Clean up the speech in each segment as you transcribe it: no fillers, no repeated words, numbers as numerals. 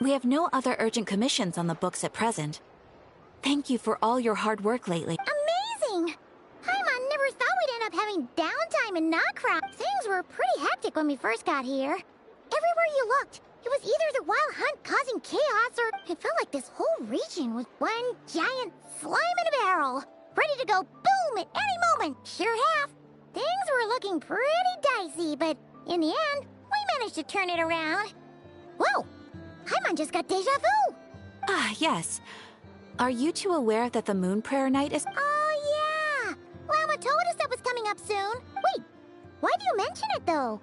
We have no other urgent commissions on the books at present. Thank you for all your hard work lately. Amazing! Paimon never thought we'd end up having downtime in Notcroft. Things were pretty hectic when we first got here. Everywhere you looked, it was either the wild hunt causing chaos, or it felt like this whole region was one giant slime in a barrel, ready to go boom at any moment. Sure have. Things were looking pretty dicey, but in the end, we managed to turn it around. Whoa! Paimon just got deja vu! Ah, yes. Are you two aware that the Moon Prayer Night is— Oh, yeah! Llama told us that was coming up soon. Wait, why do you mention it, though?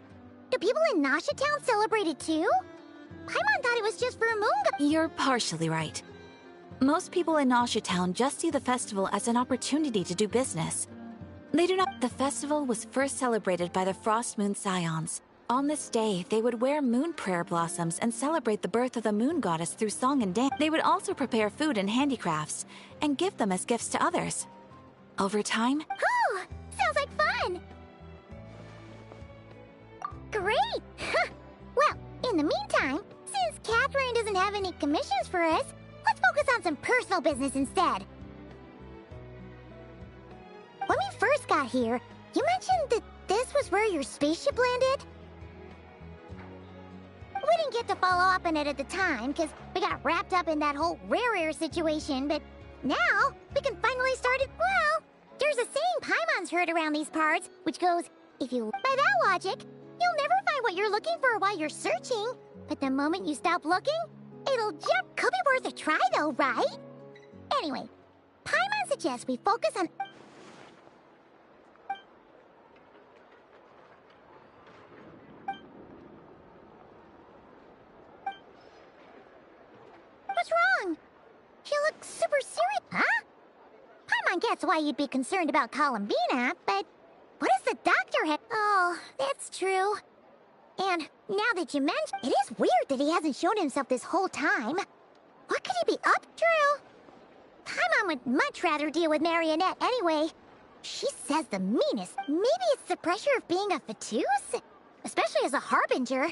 Do people in Nasha Town celebrate it, too? Paimon thought it was just for Moonga— You're partially right. Most people in Nasha Town just see the festival as an opportunity to do business. They do not— The festival was first celebrated by the Frost Moon Scions. On this day, they would wear moon prayer blossoms and celebrate the birth of the moon goddess through song and dance. They would also prepare food and handicrafts and give them as gifts to others. Over time— Oh, sounds like fun! Great! Well, in the meantime, since Catherine doesn't have any commissions for us, let's focus on some personal business instead. When we first got here, you mentioned that this was where your spaceship landed? We didn't get to follow up on it at the time, because we got wrapped up in that whole rare situation, but now we can finally start it. Well, there's a saying Paimon's heard around these parts, which goes, if you— By that logic, you'll never find what you're looking for while you're searching, but the moment you stop looking, it'll just— Could be worth a try though, right? Anyway, Paimon suggests we focus on— What's wrong? You look super serious. Huh? Paimon gets why you'd be concerned about Columbina, but what does the doctor have? Oh, that's true. And now that you mention, it is weird that he hasn't shown himself this whole time. What could he be up to? Paimon would much rather deal with Marionette anyway. She says the meanest. Maybe it's the pressure of being a Fatuse? Especially as a Harbinger.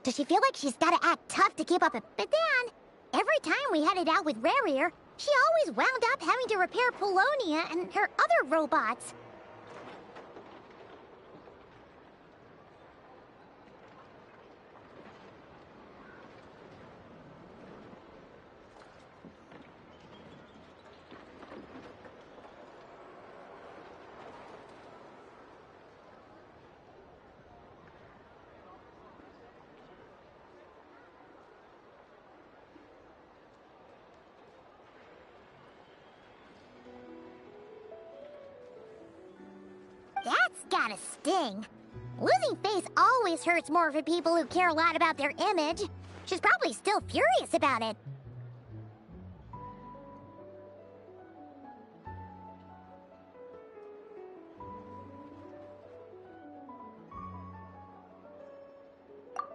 Does she feel like she's gotta act tough to keep up a— But then, every time we headed out with Rarier, she always wound up having to repair Polonia and her other robots. That's gotta sting. Losing face always hurts more for people who care a lot about their image. She's probably still furious about it.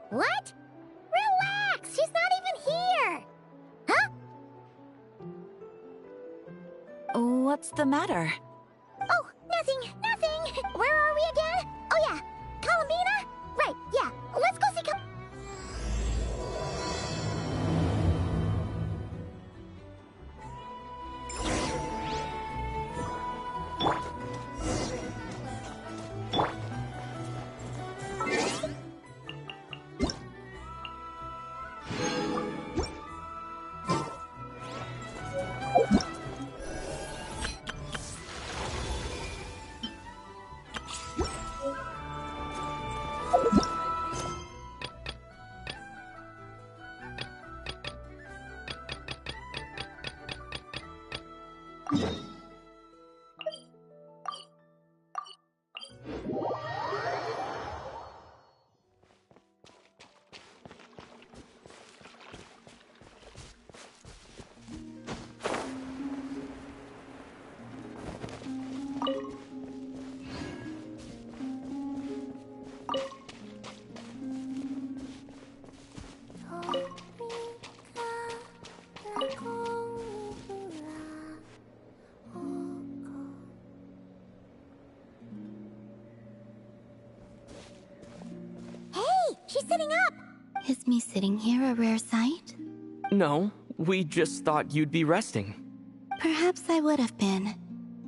What? Relax! She's not even here! Huh? What's the matter? Oh, nothing, nothing! Where are we again? Oh yeah, Columbina? Right, yeah, let's go see She's sitting up! Is me sitting here a rare sight? No, we just thought you'd be resting. Perhaps I would have been,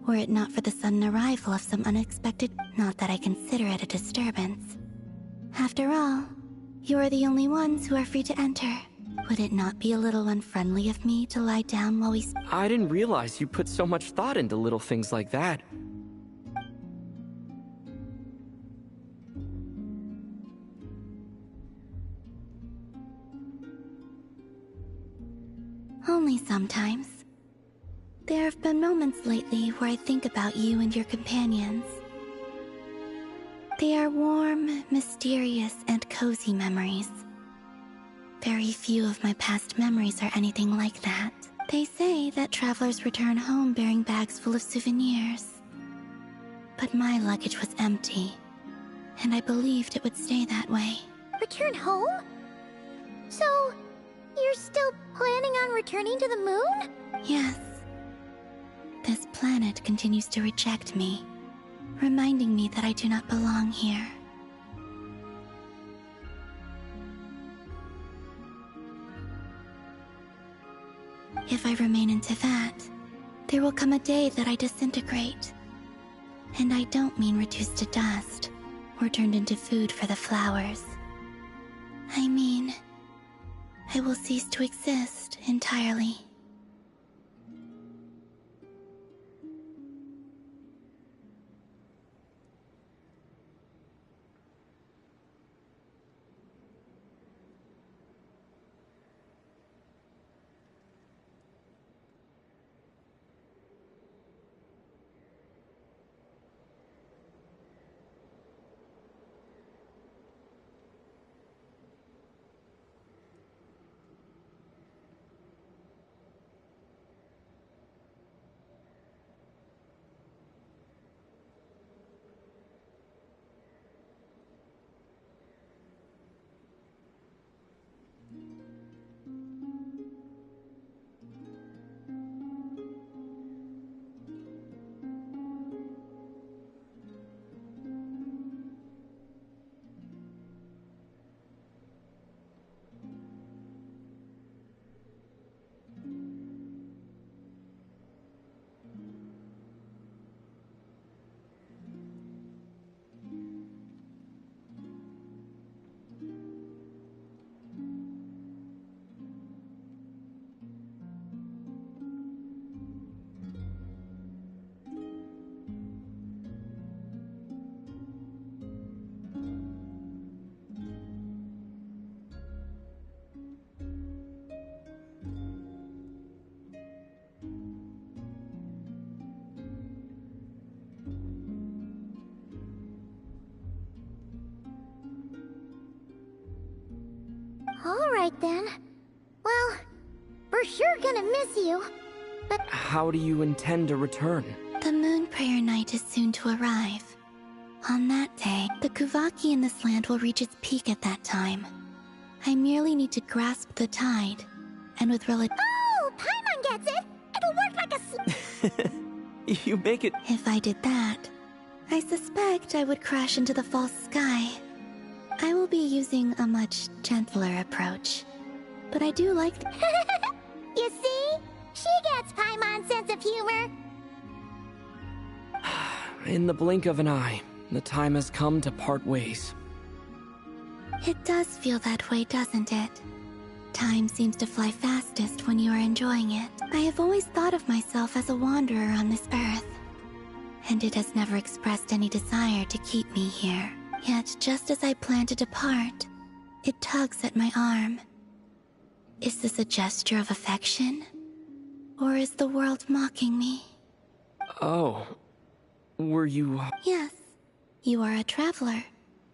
were it not for the sudden arrival of some unexpected... Not that I consider it a disturbance. After all, you are the only ones who are free to enter. Would it not be a little unfriendly of me to lie down while we... I didn't realize you put so much thought into little things like that. Only sometimes. There have been moments lately where I think about you and your companions. They are warm, mysterious, and cozy memories. Very few of my past memories are anything like that. They say that travelers return home bearing bags full of souvenirs. But my luggage was empty, and I believed it would stay that way. Return home? So, you're still planning on returning to the moon? Yes. This planet continues to reject me, reminding me that I do not belong here. If I remain into that, there will come a day that I disintegrate. And I don't mean reduced to dust, or turned into food for the flowers. I mean, I will cease to exist entirely. Alright then. Well, we're sure gonna miss you. But How do you intend to return? The moon prayer night is soon to arrive. On that day, the Kuvaki in this land will reach its peak at that time. I merely need to grasp the tide, and with oh, Paimon gets it! It'll work like a You make it... If I did that, I suspect I would crash into the false sky. I will be using a much gentler approach, but I do like You see? She gets Paimon's sense of humor. In the blink of an eye, the time has come to part ways. It does feel that way, doesn't it? Time seems to fly fastest when you are enjoying it. I have always thought of myself as a wanderer on this earth, and it has never expressed any desire to keep me here. Yet, just as I plan to depart, it tugs at my arm. Is this a gesture of affection? Or is the world mocking me? Oh. Were you... Yes, you are a traveler,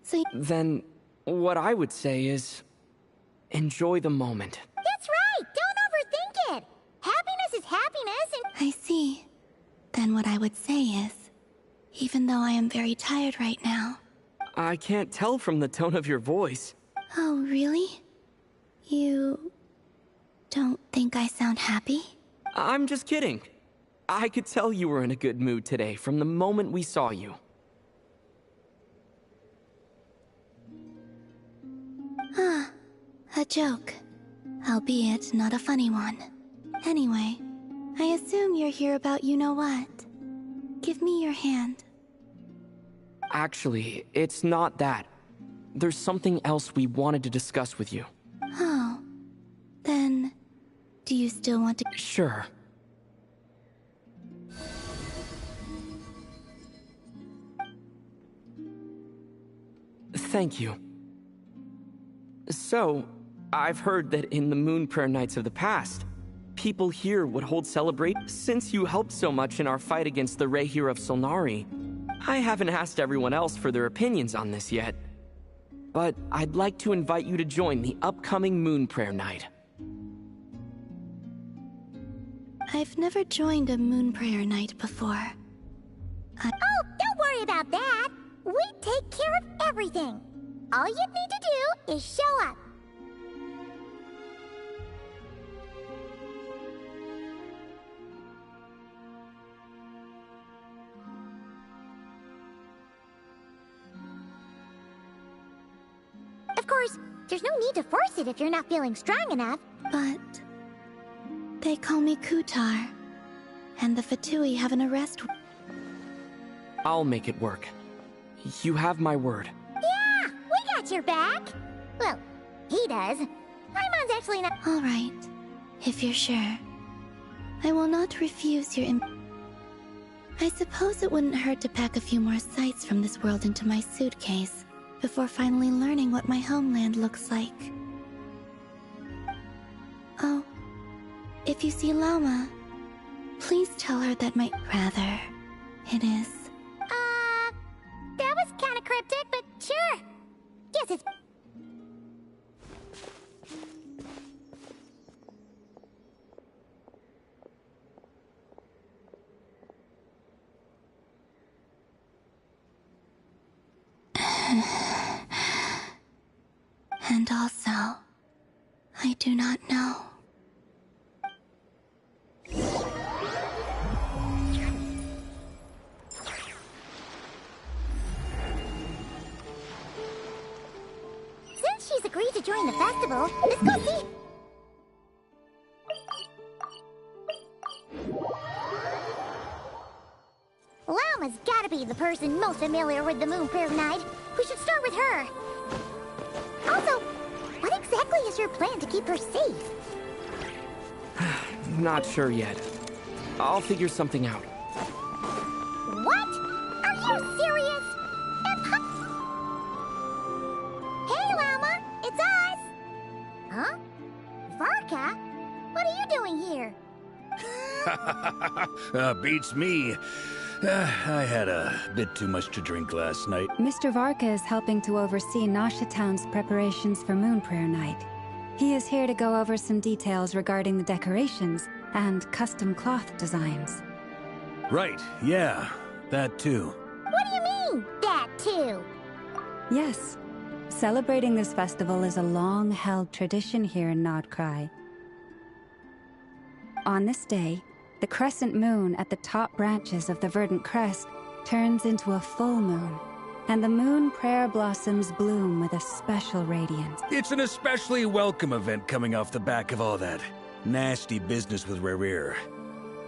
so... Then, what I would say is... enjoy the moment. That's right! Don't overthink it! Happiness is happiness and... I see. Then what I would say is, even though I am very tired right now... I can't tell from the tone of your voice. Oh, really? You... don't think I sound happy? I'm just kidding. I could tell you were in a good mood today from the moment we saw you. Ah, a joke. albeit not a funny one. Anyway, I assume you're here about you-know-what. Give me your hand. Actually, it's not that. There's something else we wanted to discuss with you. Oh. Then, do you still want to— Sure. Thank you. So, I've heard that in the Moon Prayer Nights of the past, people here would hold Since you helped so much in our fight against the Rehir of Solnari, I haven't asked everyone else for their opinions on this yet. But I'd like to invite you to join the upcoming Moon Prayer Night. I've never joined a Moon Prayer Night before. Oh, don't worry about that. We take care of everything. All you need to do is show up. Of course, there's no need to force it if you're not feeling strong enough. But they call me Kutar, and the Fatui have an arrest. I'll make it work. You have my word. Yeah, we got your back. Well, he does. Paimon's actually not— All right, if you're sure. I will not refuse your I suppose it wouldn't hurt to pack a few more sights from this world into my suitcase before finally learning what my homeland looks like. Oh, if you see Llama, please tell her that Rather, it is. That was kind of cryptic, but sure. Yes, it's— And also, I do not know. Since she's agreed to join the festival, let's go see. Llama's gotta be the person most familiar with the Moon Prayer Night. We should start with her. Also, what exactly is your plan to keep her safe? Not sure yet. I'll figure something out. What? Are you serious? Hey, Llama, it's us! Huh? Furica? What are you doing here? Beats me. I had a bit too much to drink last night. Mr. Varka is helping to oversee Nasha Town's preparations for Moon Prayer Night. He is here to go over some details regarding the decorations and custom cloth designs. Right, yeah, that too. What do you mean, that too? Yes. Celebrating this festival is a long-held tradition here in Nodcry. On this day, the crescent moon at the top branches of the verdant crest turns into a full moon, and the moon prayer blossoms bloom with a special radiance. It's an especially welcome event coming off the back of all that nasty business with Rehir.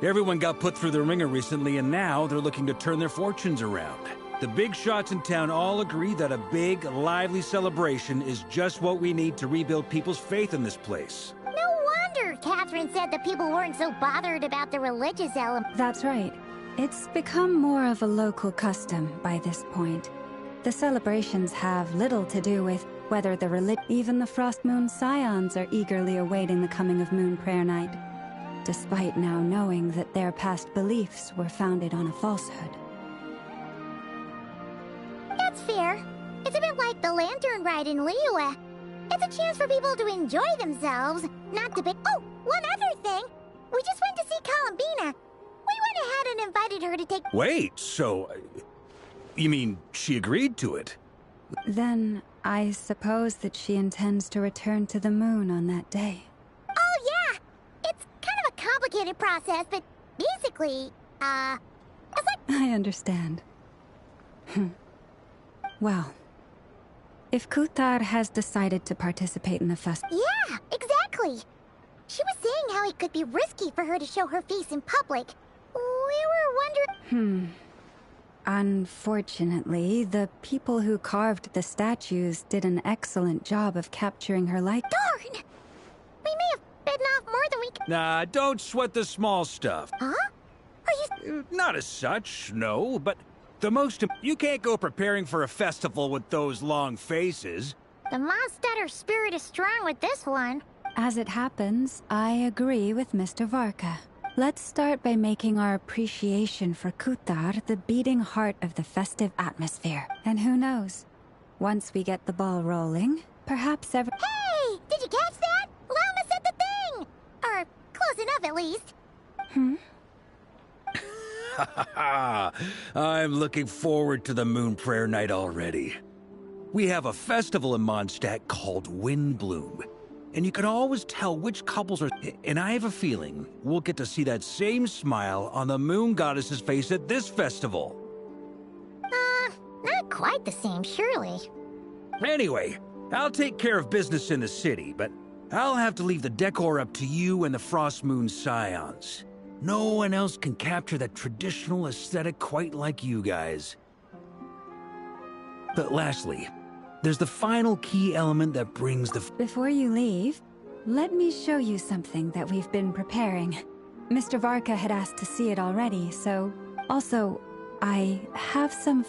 Everyone got put through the ringer recently, and now they're looking to turn their fortunes around. The big shots in town all agree that a big, lively celebration is just what we need to rebuild people's faith in this place. No wonder Catherine said that people weren't so bothered about the religious element. That's right. It's become more of a local custom by this point. The celebrations have little to do with whether even the Frost Moon Scions are eagerly awaiting the coming of Moon Prayer Night, despite now knowing that their past beliefs were founded on a falsehood. That's fair. It's a bit like the Lantern Ride in Liyue. It's a chance for people to enjoy themselves, not to be— Oh, one other thing! We just went to see Columbina. We went ahead and invited her to take— Wait, so— you mean she agreed to it? Then I suppose that she intends to return to the moon on that day. Oh, yeah! It's kind of a complicated process, but basically, it's like— I understand. Well, if Kutar has decided to participate in the festival— Yeah, exactly! Exactly. She was saying how it could be risky for her to show her face in public. We were wondering... Unfortunately, the people who carved the statues did an excellent job of capturing her like... Darn! We may have bitten off more than we could... Nah, don't sweat the small stuff. Huh? Are you... Not as such, no, but the most... You can't go preparing for a festival with those long faces. The Mondstatter spirit is strong with this one. As it happens, I agree with Mr. Varka. Let's start by making our appreciation for Kutar the beating heart of the festive atmosphere. And who knows? Once we get the ball rolling, perhaps every... Hey! Did you catch that? Llama said the thing! Or close enough, at least. I'm looking forward to the Moon Prayer Night already. We have a festival in Mondstadt called Windbloom. And you can always tell which couples are... And I have a feeling we'll get to see that same smile on the Moon Goddess's face at this festival. Not quite the same, surely. Anyway, I'll take care of business in the city, but I'll have to leave the decor up to you and the Frost Moon Scions. No one else can capture that traditional aesthetic quite like you guys. But lastly, there's the final key element that brings the... Before you leave, let me show you something that we've been preparing. Mr. Varka had asked to see it already, so... Also, I have some...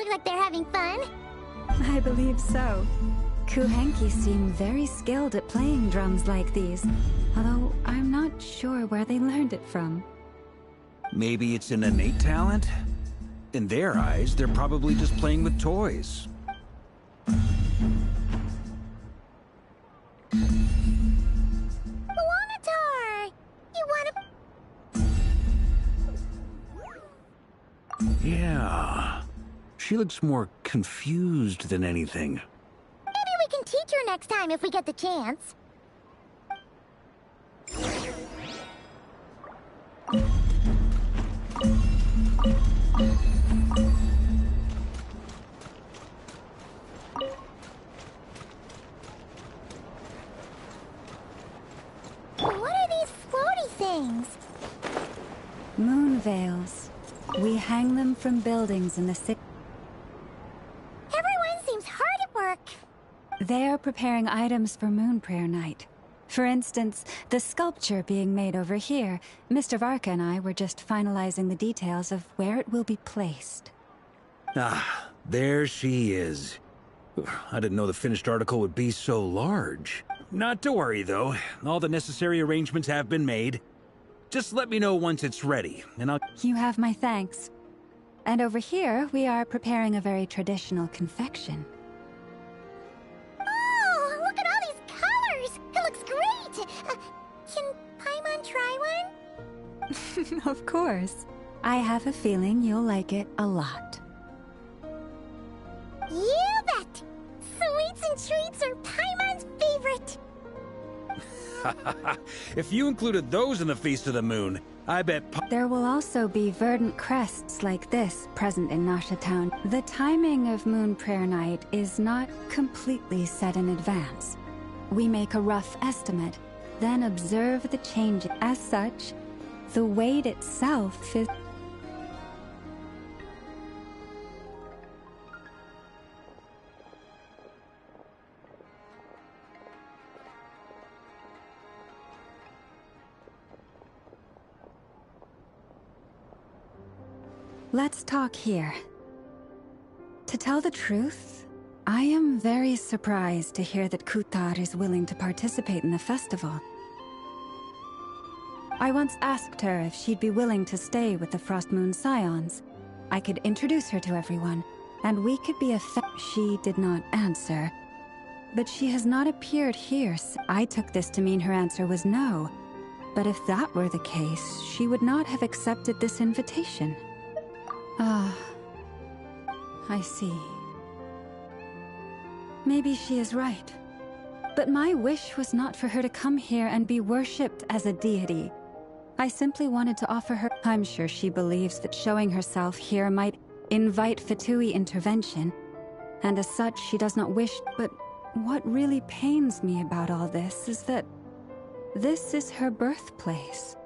Like they're having fun. I believe so. Kuhenki seem very skilled at playing drums like these, although I'm not sure where they learned it from. Maybe it's an innate talent? In their eyes, they're probably just playing with toys. Wanatar! You wanna... Yeah. She looks more confused than anything. Maybe we can teach her next time if we get the chance. What are these floaty things? Moon veils. We hang them from buildings in the city. Everyone seems hard at work. They are preparing items for Moon Prayer Night. For instance, the sculpture being made over here. Mr. Varka and I were just finalizing the details of where it will be placed. Ah, there she is. I didn't know the finished article would be so large. Not to worry, though. All the necessary arrangements have been made. Just let me know once it's ready, and I'll... You have my thanks. And over here, we are preparing a very traditional confection. Oh, look at all these colors! It looks great! Can Paimon try one? Of course. I have a feeling you'll like it a lot. You bet! Sweets and treats are Paimon's favorite! If you included those in the Feast of the Moon, I bet... There will also be verdant crests like this present in Nasha Town. The timing of Moon Prayer Night is not completely set in advance. We make a rough estimate, then observe the change. As such, the weight itself is... Let's talk here. To tell the truth, I am very surprised to hear that Kutar is willing to participate in the festival. I once asked her if she'd be willing to stay with the Frost Moon Scions. I could introduce her to everyone, and we could be a She did not answer, but she has not appeared here. I took this to mean her answer was no. But if that were the case, she would not have accepted this invitation. Ah, I see. Maybe she is right. But my wish was not for her to come here and be worshipped as a deity. I simply wanted to offer her... I'm sure she believes that showing herself here might invite Fatui intervention, and as such she does not wish... But what really pains me about all this is that this is her birthplace.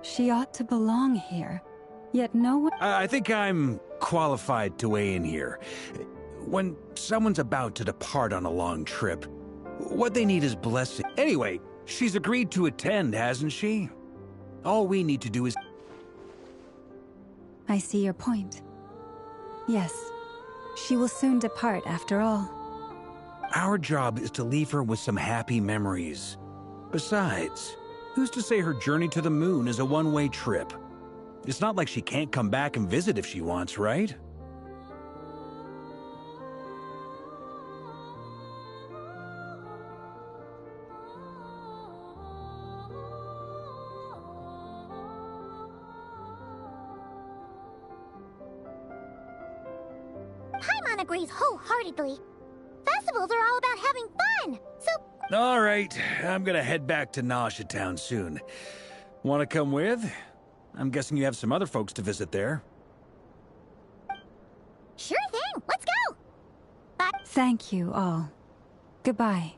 She ought to belong here, yet no one... I think I'm qualified to weigh in here. When someone's about to depart on a long trip, what they need is blessing. Anyway, she's agreed to attend, hasn't she? All we need to do is... I see your point. Yes, she will soon depart after all. Our job is to leave her with some happy memories. Besides, who's to say her journey to the moon is a one-way trip? It's not like she can't come back and visit if she wants, right? Paimon agrees wholeheartedly. Festivals are all about having fun, so... All right, I'm gonna head back to Nausea Town soon. Wanna come with? I'm guessing you have some other folks to visit there. Sure thing, let's go! Bye. Thank you all. Goodbye.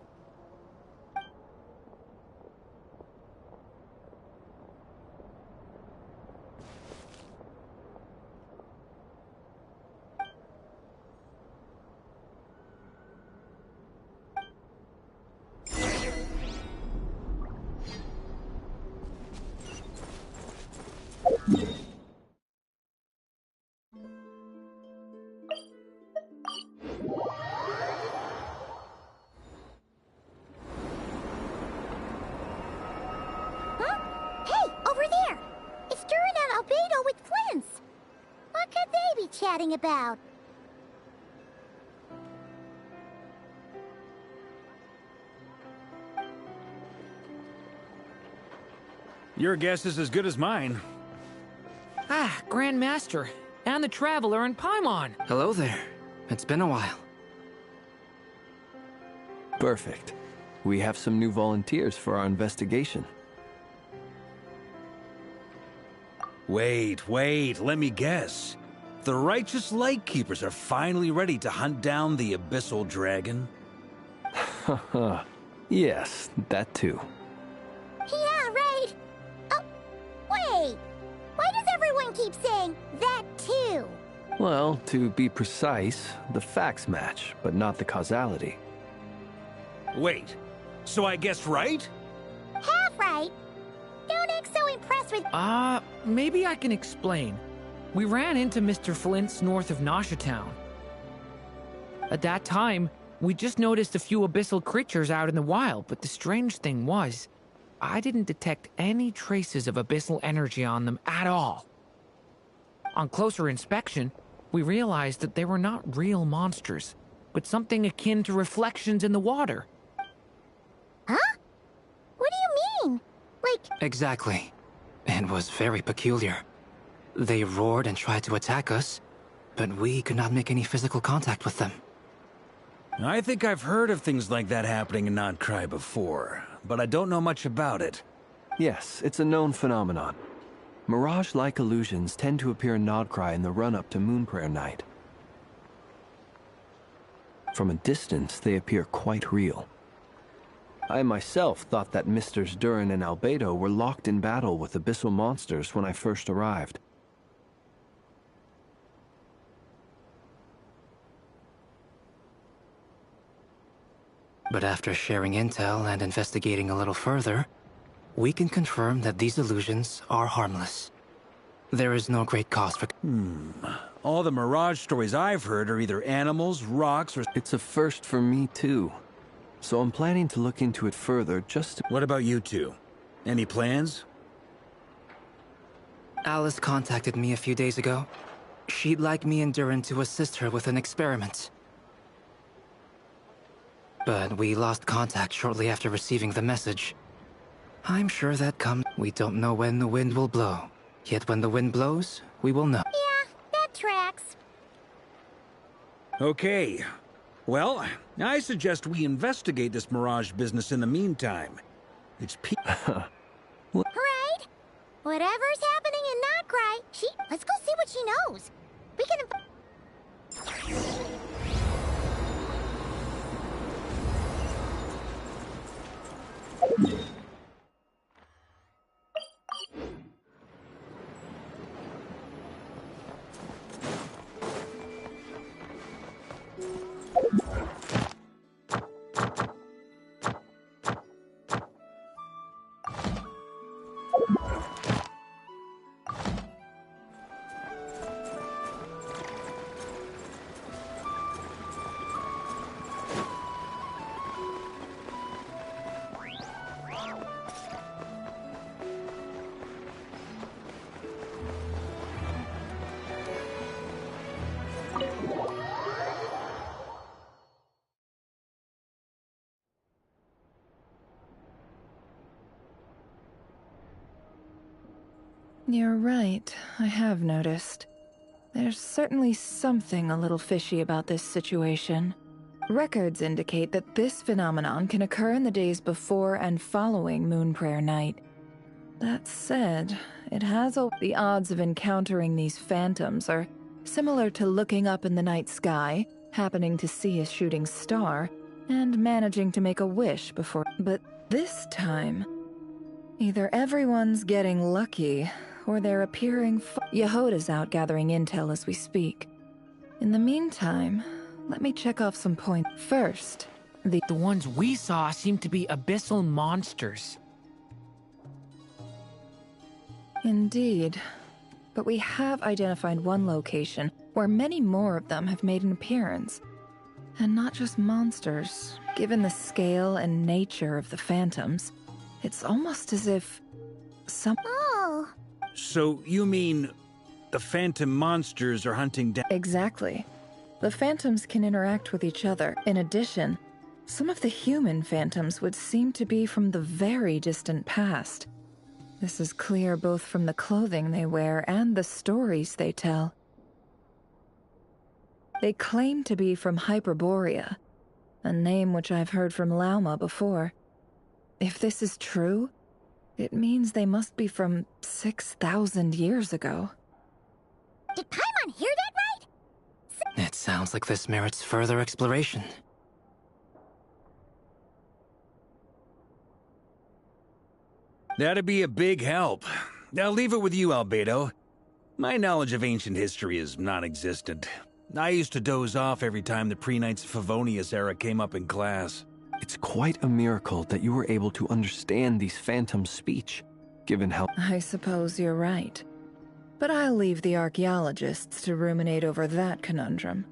Chatting about? Your guess is as good as mine. Ah, Grand Master, and the Traveler and Paimon. Hello there. It's been a while. Perfect. We have some new volunteers for our investigation. Wait, let me guess. The righteous Lightkeepers are finally ready to hunt down the Abyssal Dragon? Haha. Yes, that too. Yeah, right! Oh, wait! Why does everyone keep saying that too? Well, to be precise, the facts match, but not the causality. Wait, so I guessed right? Half right! Don't act so impressed with... Maybe I can explain. We ran into Mr. Flint's north of Nausea Town. At that time, we just noticed a few abyssal creatures out in the wild, but the strange thing was, I didn't detect any traces of abyssal energy on them at all. On closer inspection, we realized that they were not real monsters, but something akin to reflections in the water. Huh? What do you mean? Like... Exactly. It was very peculiar. They roared and tried to attack us, but we could not make any physical contact with them. I think I've heard of things like that happening in Nodcry before, but I don't know much about it. Yes, it's a known phenomenon. Mirage-like illusions tend to appear in Nodcry in the run-up to Moonprayer Night. From a distance, they appear quite real. I myself thought that Misters Durin and Albedo were locked in battle with abyssal monsters when I first arrived. But after sharing intel and investigating a little further, we can confirm that these illusions are harmless. There is no great cause for... All the Mirage stories I've heard are either animals, rocks, or... It's a first for me, too. So I'm planning to look into it further just to... What about you two? Any plans? Alice contacted me a few days ago. She'd like me and Durin to assist her with an experiment. but we lost contact shortly after receiving the message. I'm sure that comes. We don't know when the wind will blow. Yet when the wind blows, we will know. Yeah, that tracks. Okay. Well, I suggest we investigate this Mirage business in the meantime. It's Right? Whatever's happening in Notcry, let's go see what she knows. We can... You're right, I have noticed. There's certainly something a little fishy about this situation. Records indicate that this phenomenon can occur in the days before and following Moon Prayer Night. That said, it has the odds of encountering these phantoms are similar to looking up in the night sky, happening to see a shooting star, and managing to make a wish before. But this time, either everyone's getting lucky, or they're appearing. Yehoda's out gathering intel as we speak. In the meantime, let me check off some points. First, the ones we saw seem to be abyssal monsters. Indeed. But we have identified one location where many more of them have made an appearance. And not just monsters. Given the scale and nature of the phantoms, it's almost as if Oh. So you mean the phantom monsters are hunting down? Exactly. The phantoms can interact with each other. In addition, some of the human phantoms would seem to be from the very distant past. This is clear both from the clothing they wear and the stories they tell. They claim to be from Hyperborea, a name which I've heard from Lauma before. If this is true, it means they must be from 6,000 years ago. Did Paimon hear that right? It sounds like this merits further exploration. That'd be a big help. I'll leave it with you, Albedo. My knowledge of ancient history is non-existent. I used to doze off every time the pre-Knights of Favonius era came up in class. It's quite a miracle that you were able to understand these phantoms' speech, given how— I suppose you're right. But I'll leave the archaeologists to ruminate over that conundrum.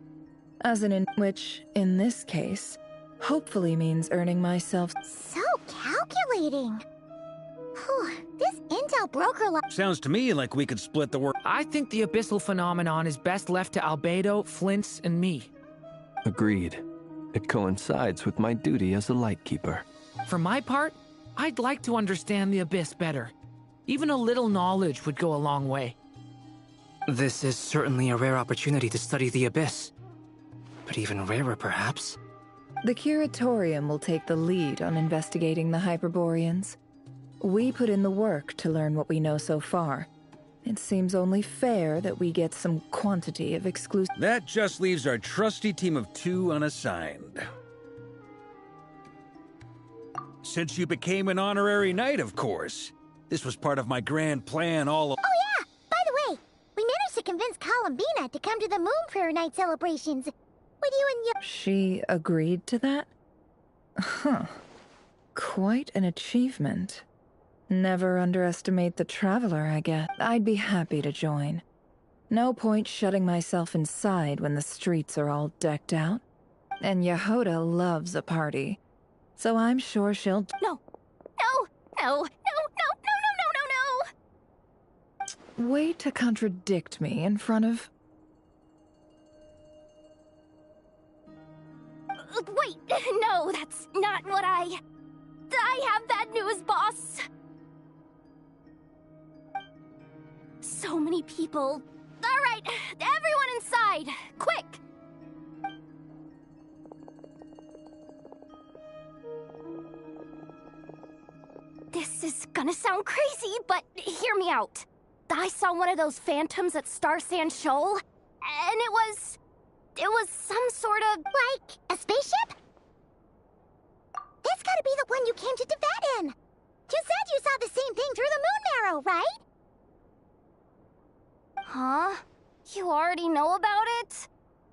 Which, in this case, hopefully means earning myself— So calculating. Whew, this intel broker Sounds to me like we could split the work. I think the abyssal phenomenon is best left to Albedo, Flint's, and me. Agreed. It coincides with my duty as a lightkeeper. For my part, I'd like to understand the abyss better. Even a little knowledge would go a long way. This is certainly a rare opportunity to study the abyss. But even rarer, perhaps. The Curatorium will take the lead on investigating the Hyperboreans. We put in the work to learn what we know so far. It seems only fair that we get some quantity of exclusive— That just leaves our trusty team of 2 unassigned. Since you became an honorary knight, of course. This was part of my grand plan all— Oh yeah! By the way, we managed to convince Columbina to come to the Moon Prayer Night celebrations. With you and your— She agreed to that? Huh. Quite an achievement. Never underestimate the traveler, I guess. I'd be happy to join. No point shutting myself inside when the streets are all decked out. And Yehoda loves a party. So I'm sure she'll— No! No! No! No! No! No! No! No! No! Way to contradict me in front of— Wait! No, that's not what I have bad news, boss. So many people. All right, everyone inside, quick. This is gonna sound crazy, but hear me out. I saw one of those phantoms at Star Sand Shoal, and it was some sort of... Like, a spaceship? That's gotta be the one you came to Tibet in. You said you saw the same thing through the moon marrow, right? Huh? You already know about it?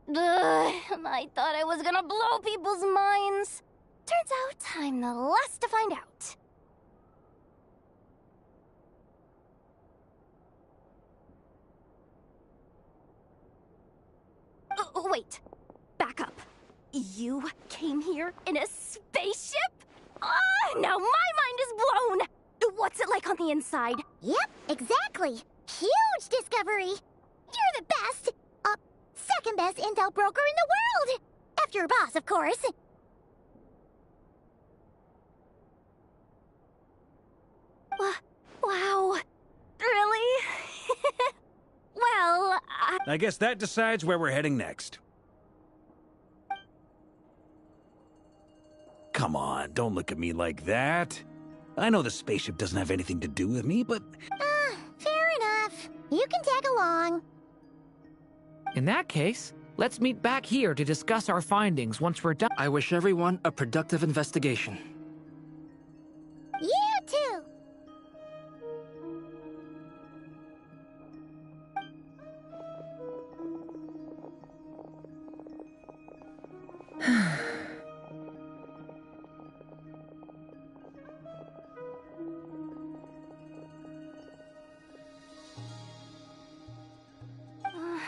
Ugh, I thought I was gonna blow people's minds. Turns out I'm the last to find out. Wait. Back up. You came here in a spaceship? Now my mind is blown! What's it like on the inside? Yep, exactly. Huge discovery. You're the best, second best intel broker in the world. After your boss, of course. Wow. Really? Well, I guess that decides where we're heading next. Come on, don't look at me like that. I know the spaceship doesn't have anything to do with me, but... fair enough. You can tag along. In that case, let's meet back here to discuss our findings once we're done. I wish everyone a productive investigation. You too.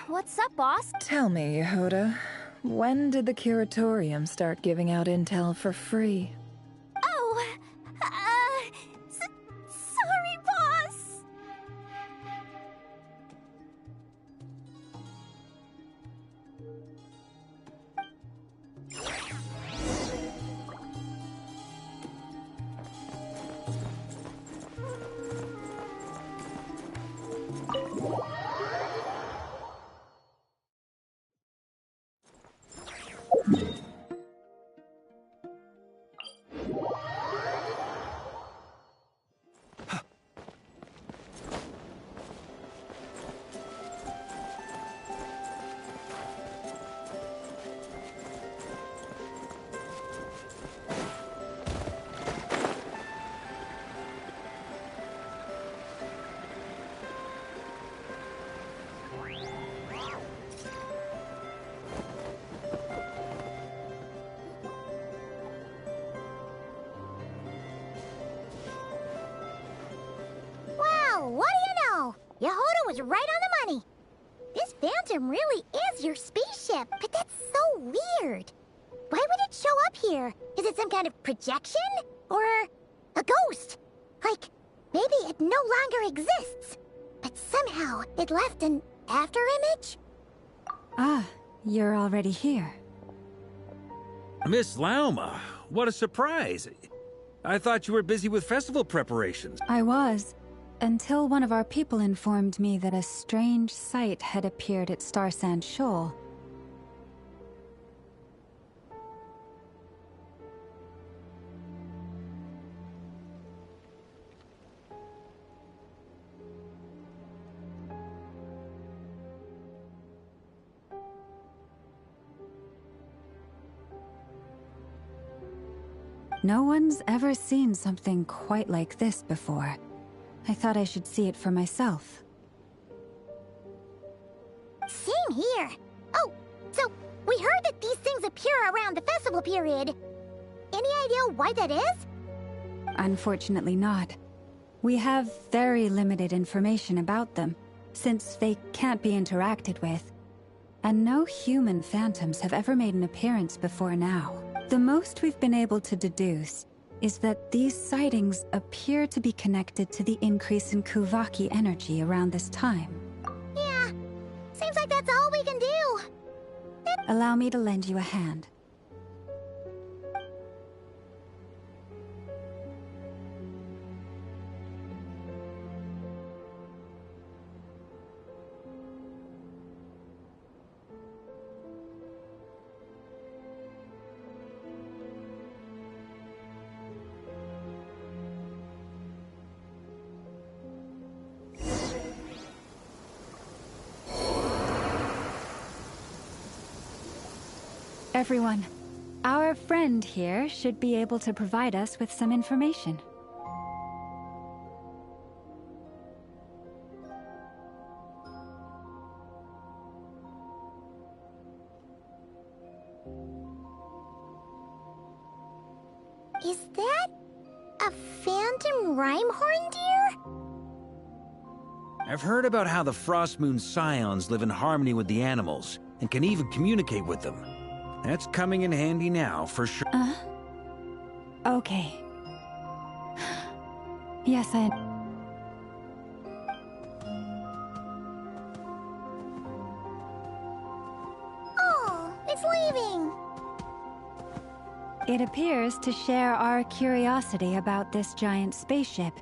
What's up, boss? Tell me, Yehoda, when did the Curatorium start giving out intel for free? Oh, sorry, boss. What do you know? Yehoda was right on the money. This Phantom really is your spaceship, but that's so weird. Why would it show up here? Is it some kind of projection? Or a ghost? Like, maybe it no longer exists, but somehow it left an afterimage? Ah, you're already here. Miss Lauma, what a surprise. I thought you were busy with festival preparations. I was, until one of our people informed me that a strange sight had appeared at Star Sand Shoal. No one's ever seen something quite like this before. I thought I should see it for myself. Same here. Oh, so we heard that these things appear around the festival period. Any idea why that is? Unfortunately not. We have very limited information about them, since they can't be interacted with. And no human phantoms have ever made an appearance before now. The most we've been able to deduce is that these sightings appear to be connected to the increase in Kuvaki energy around this time. Yeah, seems like that's all we can do. Allow me to lend you a hand. everyone. Our friend here should be able to provide us with some information. Is that a phantom rhymehorn deer? I've heard about how the Frostmoon Scions live in harmony with the animals, and can even communicate with them. That's coming in handy now, for sure. Okay. Yes, Oh, it's leaving. It appears to share our curiosity about this giant spaceship,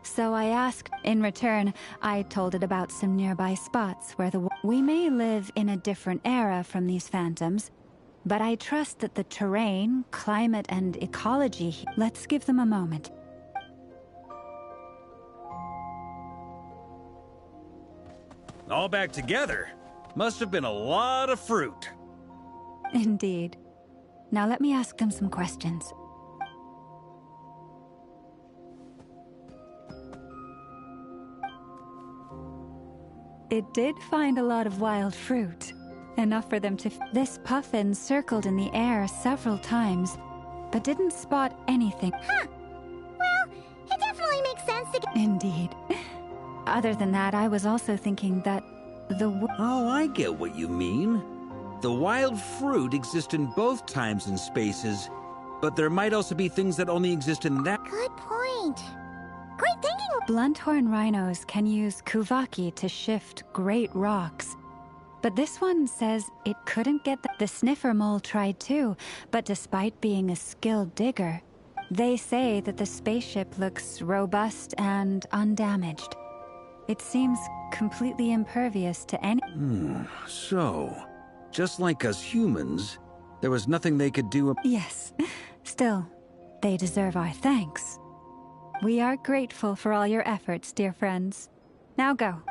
so I asked. In return, I told it about some nearby spots where we may live in a different era from these phantoms, but I trust that the terrain, climate, and ecology. Let's give them a moment. All back together? Must have been a lot of fruit. Indeed. Now let me ask them some questions. It did find a lot of wild fruit. Enough for them to... This puffin circled in the air several times, but didn't spot anything. Huh. Well, it definitely makes sense to get... Indeed. Other than that, I was also thinking that Oh, I get what you mean. The wild fruit exist in both times and spaces, but there might also be things that only exist in that... Good point. Great thinking! Blunthorn rhinos can use kuvaki to shift great rocks. But this one says it couldn't get the sniffer mole tried too, but despite being a skilled digger, they say that the spaceship looks robust and undamaged. It seems completely impervious to any... So, just like us humans, there was nothing they could do... Yes. Still, they deserve our thanks. We are grateful for all your efforts, dear friends. Now go.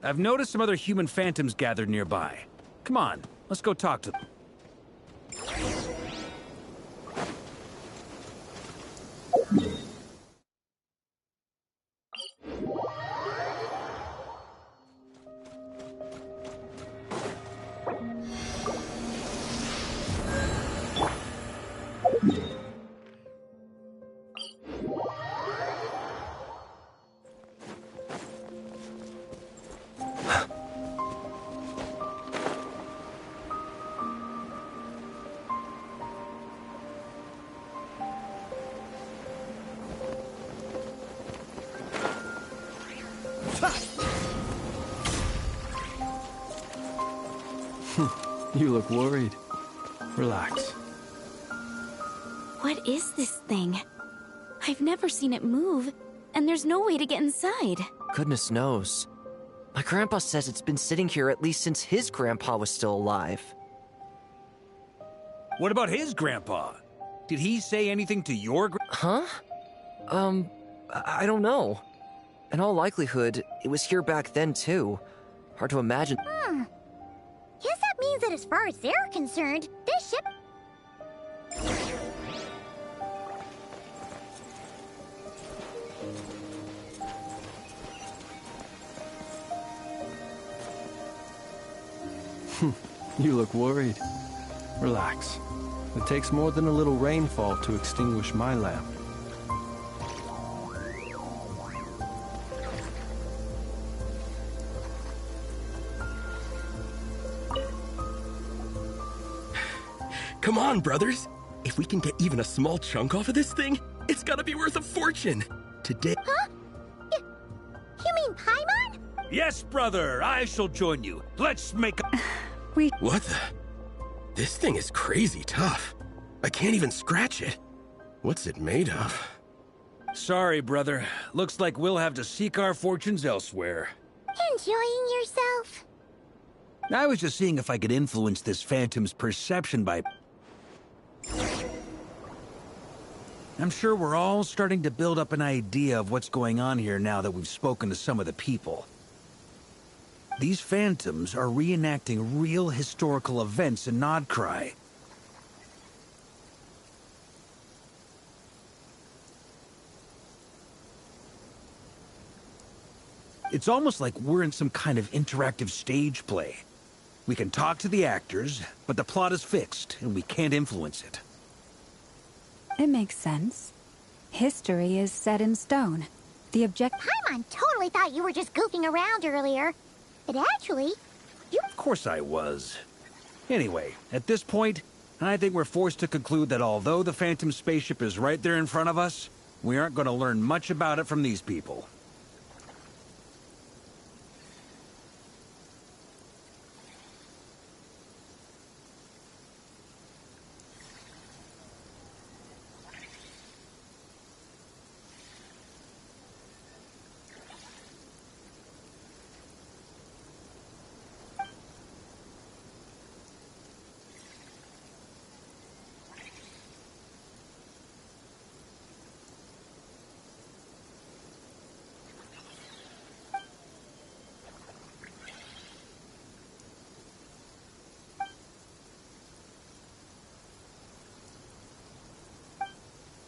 I've noticed some other human phantoms gathered nearby. Come on, let's go talk to them. You look worried. Relax. What is this thing? I've never seen it move, and there's no way to get inside. Goodness knows. My grandpa says it's been sitting here at least since his grandpa was still alive. What about his grandpa? Did he say anything to your Huh? I don't know. In all likelihood, it was here back then too. Hard to imagine. Guess that means that as far as they're concerned, this ship... You look worried. Relax. It takes more than a little rainfall to extinguish my lamp. Come on, brothers. If we can get even a small chunk off of this thing, it's gotta be worth a fortune. Today... Huh? You mean Paimon? Yes, brother, I shall join you. Let's make a... What the... This thing is crazy tough. I can't even scratch it. What's it made of? Sorry, brother. Looks like we'll have to seek our fortunes elsewhere. Enjoying yourself? I was just seeing if I could influence this phantom's perception by... I'm sure we're all starting to build up an idea of what's going on here now that we've spoken to some of the people. These phantoms are reenacting real historical events in Nodcry. It's almost like we're in some kind of interactive stage play. We can talk to the actors, but the plot is fixed, and we can't influence it. It makes sense. History is set in stone. The Paimon totally thought you were just goofing around earlier. But actually, you... Of course I was. Anyway, at this point, I think we're forced to conclude that although the Phantom spaceship is right there in front of us, we aren't going to learn much about it from these people.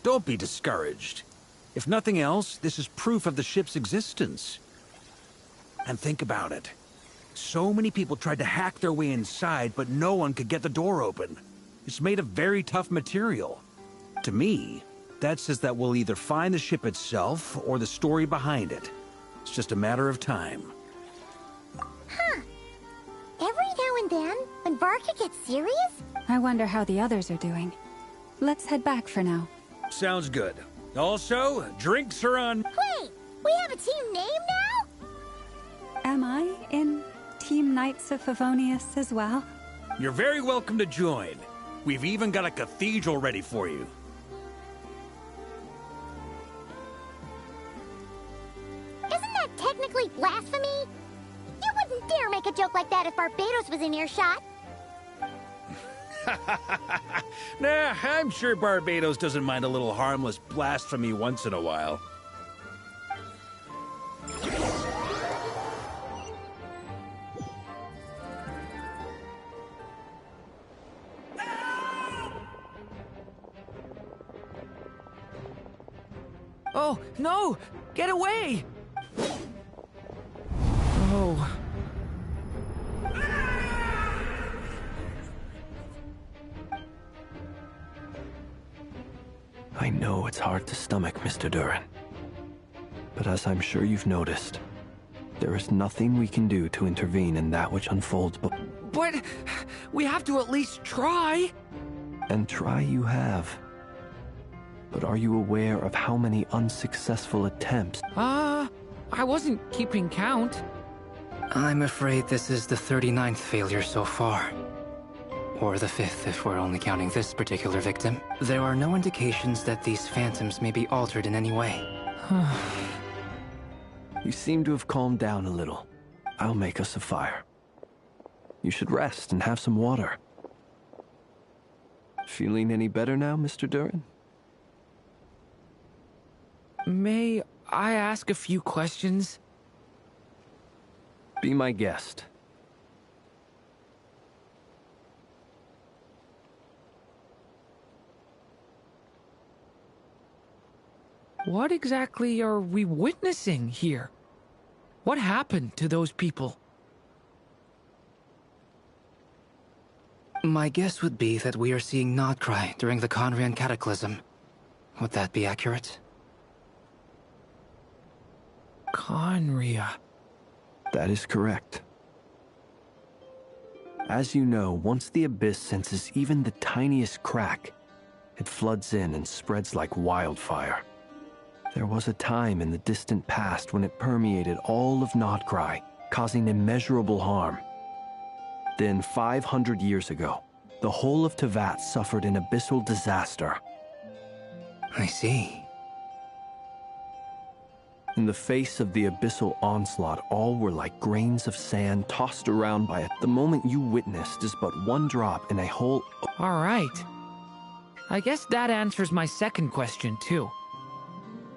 Don't be discouraged. If nothing else, this is proof of the ship's existence. And think about it. So many people tried to hack their way inside, but no one could get the door open. It's made of very tough material. To me, that says that we'll either find the ship itself or the story behind it. It's just a matter of time. Huh. Every now and then, when Varka gets serious... I wonder how the others are doing. Let's head back for now. Sounds good. Also, drinks are on... Wait! We have a team name now? Am I in Team Knights of Favonius as well? You're very welcome to join. We've even got a cathedral ready for you. Isn't that technically blasphemy? You wouldn't dare make a joke like that if Barbados was in earshot. Nah, I'm sure Barbados doesn't mind a little harmless blasphemy once in a while. Oh, no! Get away! Oh. I know it's hard to stomach, Mr. Durin. But as I'm sure you've noticed, there is nothing we can do to intervene in that which unfolds But we have to at least try! And try you have. But are you aware of how many unsuccessful attempts? I wasn't keeping count. I'm afraid this is the 39th failure so far. Or the 5th, if we're only counting this particular victim. There are no indications that these phantoms may be altered in any way. You seem to have calmed down a little. I'll make us a fire. You should rest and have some water. Feeling any better now, Mr. Durin? May I ask a few questions? Be my guest. What exactly are we witnessing here? What happened to those people? My guess would be that we are seeing Nodcry during the Conrian Cataclysm. Would that be accurate? Conria. That is correct. As you know, once the Abyss senses even the tiniest crack, it floods in and spreads like wildfire. There was a time in the distant past when it permeated all of Nodcry, causing immeasurable harm. Then, 500 years ago, the whole of Teyvat suffered an abyssal disaster. I see. In the face of the abyssal onslaught, all were like grains of sand tossed around by it. The moment you witnessed is but one drop in a whole... All right. I guess that answers my second question, too.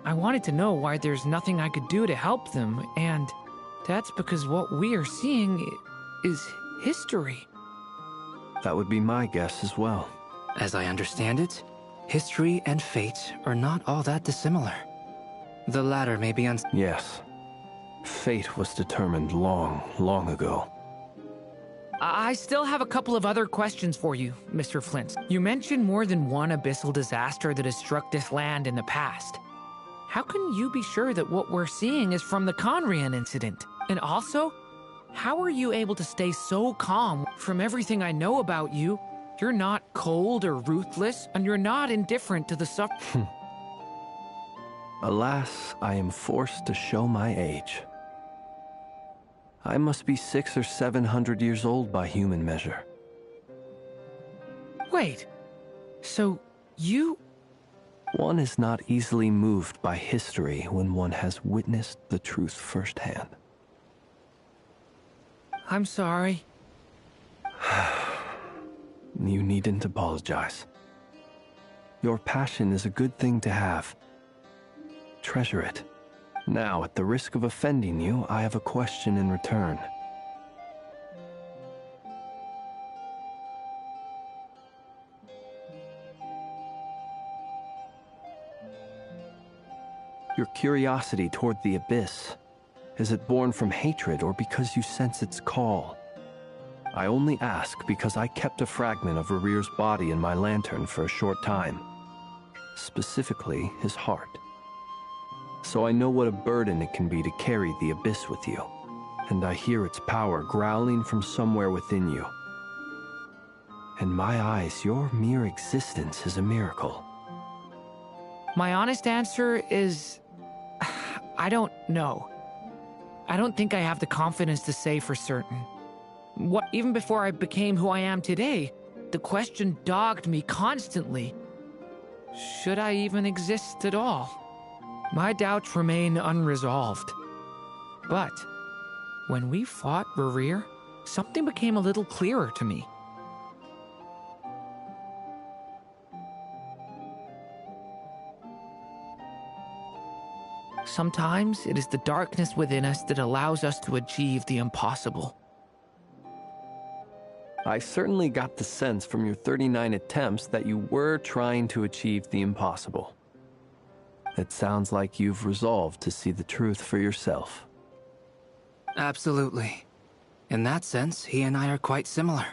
I wanted to know why there's nothing I could do to help them, and That's because what we are seeing is history. That would be my guess as well. As I understand it, history and fate are not all that dissimilar. The latter may be Yes. Fate was determined long, long ago. I still have a couple of other questions for you, Mr. Flint. You mentioned more than one abyssal disaster that has struck this land in the past. How can you be sure that what we're seeing is from the Conrian incident? And also, how are you able to stay so calm? From everything I know about you, you're not cold or ruthless, and you're not indifferent to the suffering. Alas, I am forced to show my age. I must be 600 or 700 years old by human measure. Wait, so you... One is not easily moved by history when one has witnessed the truth firsthand. I'm sorry. You needn't apologize. Your passion is a good thing to have. Treasure it. Now, at the risk of offending you, I have a question in return. Your curiosity toward the abyss, is it born from hatred or because you sense its call? I only ask because I kept a fragment of Rarir's body in my lantern for a short time. Specifically, his heart. So I know what a burden it can be to carry the abyss with you. And I hear its power growling from somewhere within you. In my eyes, your mere existence is a miracle. My honest answer is... I don't know. I don't think I have the confidence to say for certain. Even before I became who I am today, the question dogged me constantly. Should I even exist at all? My doubts remain unresolved. But when we fought Rarir, something became a little clearer to me. Sometimes it is the darkness within us that allows us to achieve the impossible. I certainly got the sense from your 39 attempts that you were trying to achieve the impossible. It sounds like you've resolved to see the truth for yourself. Absolutely. In that sense, he and I are quite similar.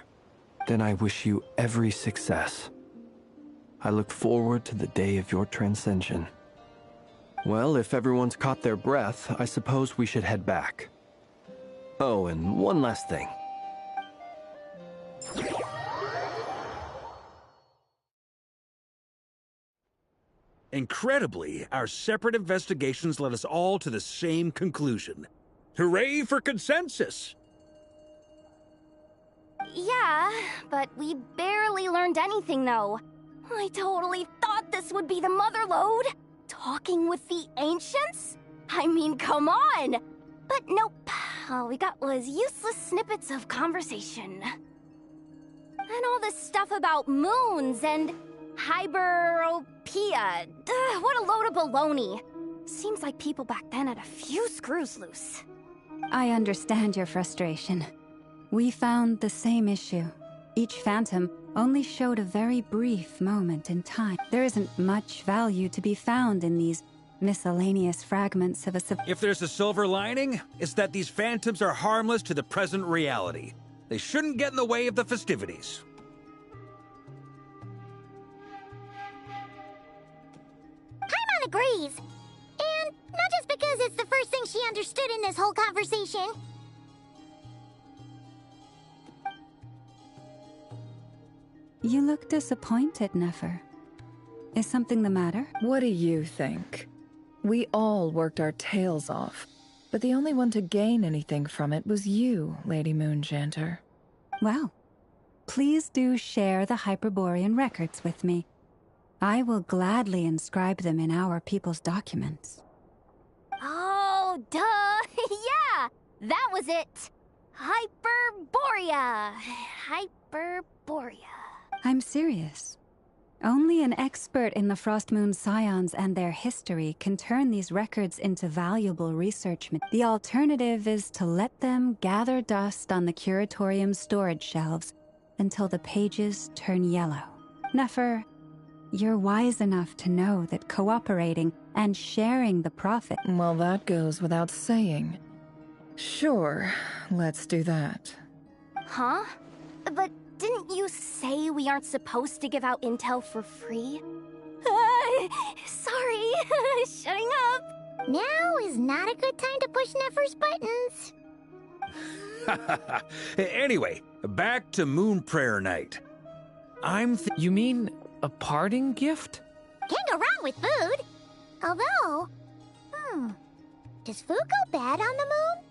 Then I wish you every success. I look forward to the day of your transcension. Well, if everyone's caught their breath, I suppose we should head back. Oh, and one last thing. Incredibly, our separate investigations led us all to the same conclusion. Hooray for consensus! Yeah, but we barely learned anything, though. I totally thought this would be the mother lode. Talking with the ancients? I mean, come on! But nope, all we got was useless snippets of conversation. And all this stuff about moons and hyperopia. What a load of baloney. Seems like people back then had a few screws loose. I understand your frustration. We found the same issue. Each phantom only showed a very brief moment in time. There isn't much value to be found in these miscellaneous fragments of a... If there's a silver lining, it's that these phantoms are harmless to the present reality. They shouldn't get in the way of the festivities. Paimon agrees. And not just because it's the first thing she understood in this whole conversation. You look disappointed, Nefer. Is something the matter? What do you think? We all worked our tails off, but the only one to gain anything from it was you, Lady Moonjanter. Well, please do share the Hyperborean records with me. I will gladly inscribe them in our people's documents. Oh, duh! Yeah! That was it! Hyperborea! Hyperborea. I'm serious. Only an expert in the Frost Moon Scions and their history can turn these records into valuable research. The alternative is to let them gather dust on the curatorium's storage shelves until the pages turn yellow. Nefer, you're wise enough to know that cooperating and sharing the profit... Well, that goes without saying. Sure, let's do that. Huh? But didn't you say we aren't supposed to give out intel for free? Sorry, shutting up. Now is not a good time to push Nefer's buttons. Anyway, back to Moon Prayer Night. You mean a parting gift? Can't go wrong with food. Although, does food go bad on the moon?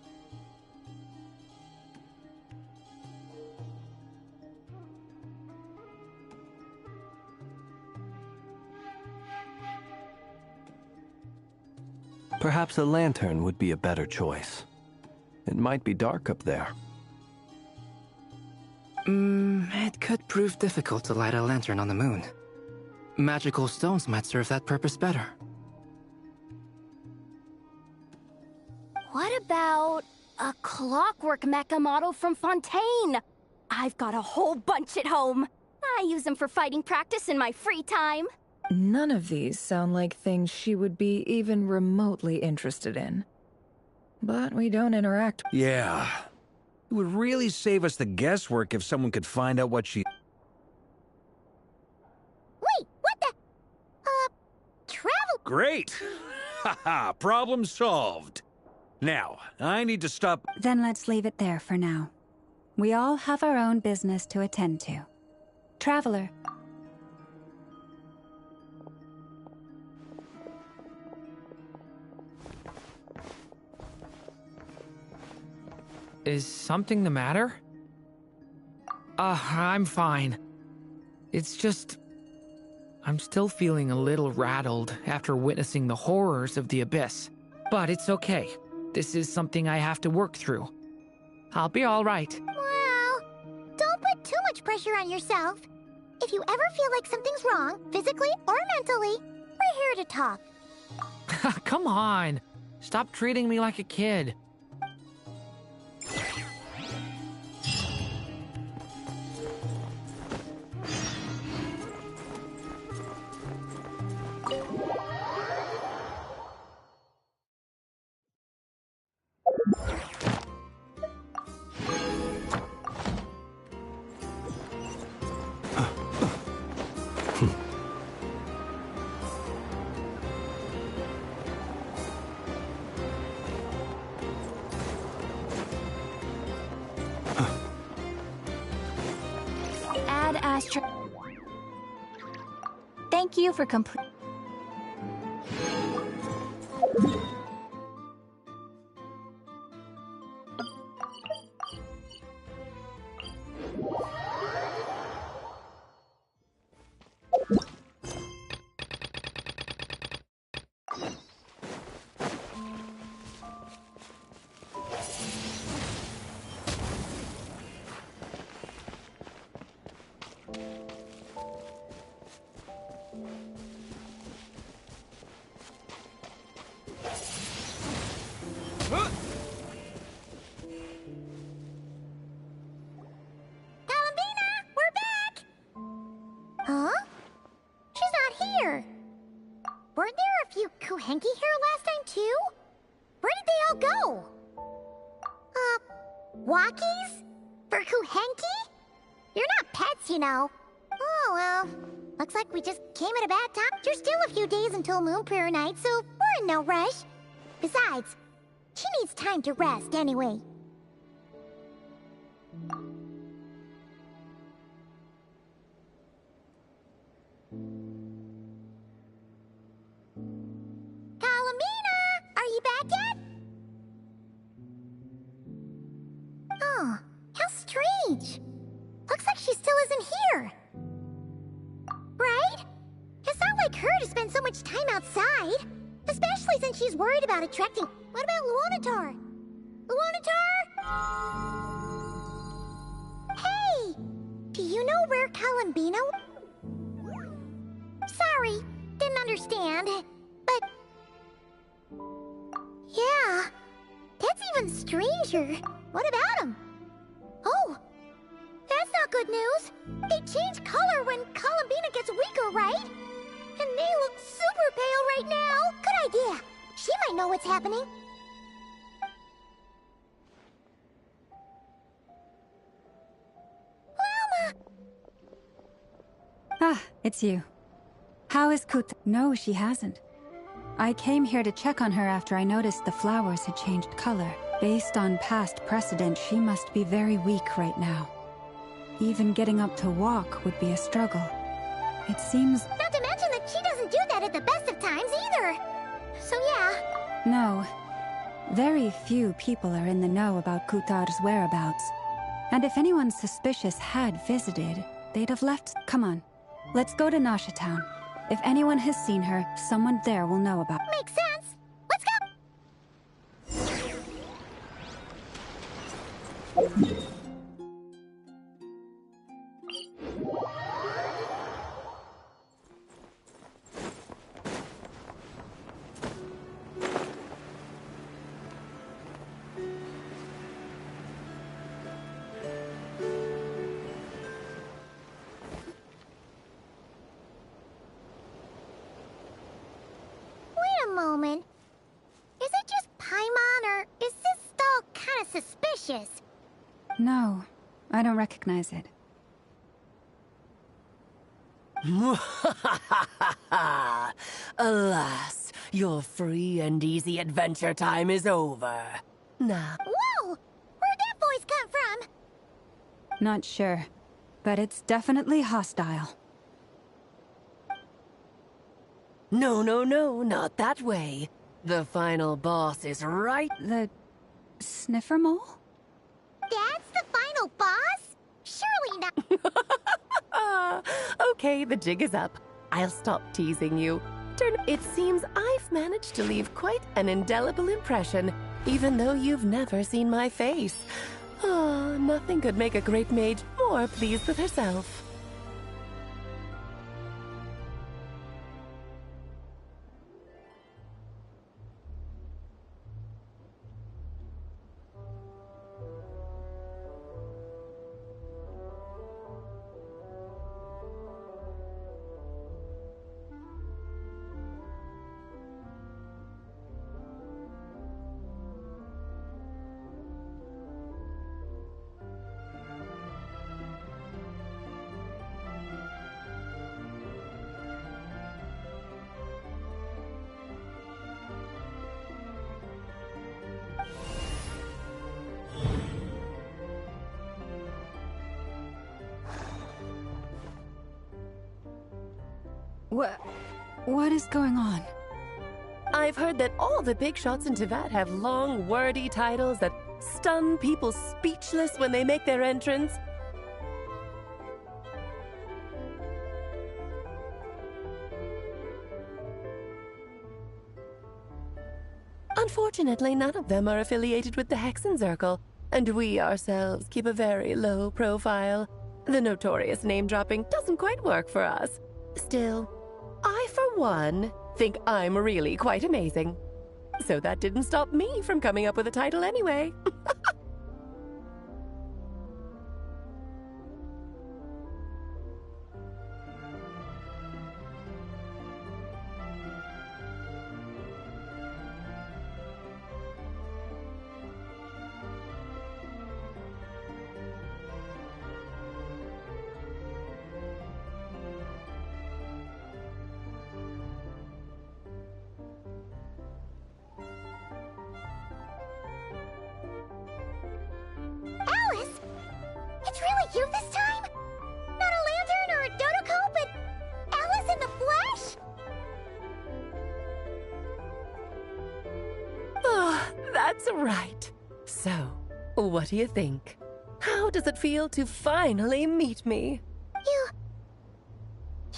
Perhaps a lantern would be a better choice. It might be dark up there. It could prove difficult to light a lantern on the moon. Magical stones might serve that purpose better. What about a clockwork mecha model from Fontaine? I've got a whole bunch at home. I use them for fighting practice in my free time. None of these sound like things she would be even remotely interested in. But we don't interact. Yeah. It would really save us the guesswork if someone could find out what she... Wait, what the... travel... Great! Haha, problem solved. Now, I need to stop... Then let's leave it there for now. We all have our own business to attend to. Traveler. Is something the matter? I'm fine. It's just... I'm still feeling a little rattled after witnessing the horrors of the Abyss. But it's okay. This is something I have to work through. I'll be all right. Well, don't put too much pressure on yourself. If you ever feel like something's wrong, physically or mentally, we're here to talk. Come on. Stop treating me like a kid. Thank you for complete. Henki here last time too? Where did they all go? Walkies? For Kuhenki? You're not pets, you know. Oh, well. Looks like we just came at a bad time. There's still a few days until Moon Prayer Night, so we're in no rush. Besides, she needs time to rest anyway. Are you back yet? Oh, how strange. Looks like she still isn't here. Right? It's not like her to spend so much time outside. Especially since she's worried about attracting... What about Luonatar? Luonatar? Hey! Do you know where Columbino... Sorry, didn't understand. But... yeah, that's even stranger. What about him? Oh, that's not good news. They change color when Columbina gets weaker, right? And they look super pale right now. Good idea. She might know what's happening. Llama! Ah, it's you. How is Kut? No, she hasn't. I came here to check on her after I noticed the flowers had changed color. Based on past precedent, she must be very weak right now. Even getting up to walk would be a struggle. It seems... Not to mention that she doesn't do that at the best of times either. So yeah. No. Very few people are in the know about Kutar's whereabouts. And if anyone suspicious had visited, they'd have left... Come on. Let's go to Nasha Town. If anyone has seen her, someone there will know about... Makes sense. Let's go! Moment. Is it just Paimon, or is this stall kind of suspicious? No, I don't recognize it. Alas, your free and easy adventure time is over. Now... Whoa! Where'd that voice come from? Not sure, but it's definitely hostile. No, not that way. The final boss is right... The... Sniffer Mole? That's the final boss? Surely not... Okay, the jig is up. I'll stop teasing you. It seems I've managed to leave quite an indelible impression, even though you've never seen my face. Ah, nothing could make a great mage more pleased with herself. What is going on? I've heard that all the big shots in Teyvat have long, wordy titles that stun people speechless when they make their entrance. Unfortunately, none of them are affiliated with the Hexenzirkel, and we ourselves keep a very low profile. The notorious name-dropping doesn't quite work for us. Still, I, for one, think I'm really quite amazing. So that didn't stop me from coming up with a title anyway. You this time? Not a lantern or a Dodoko, but Alice in the flesh? Oh, that's right. So, what do you think? How does it feel to finally meet me?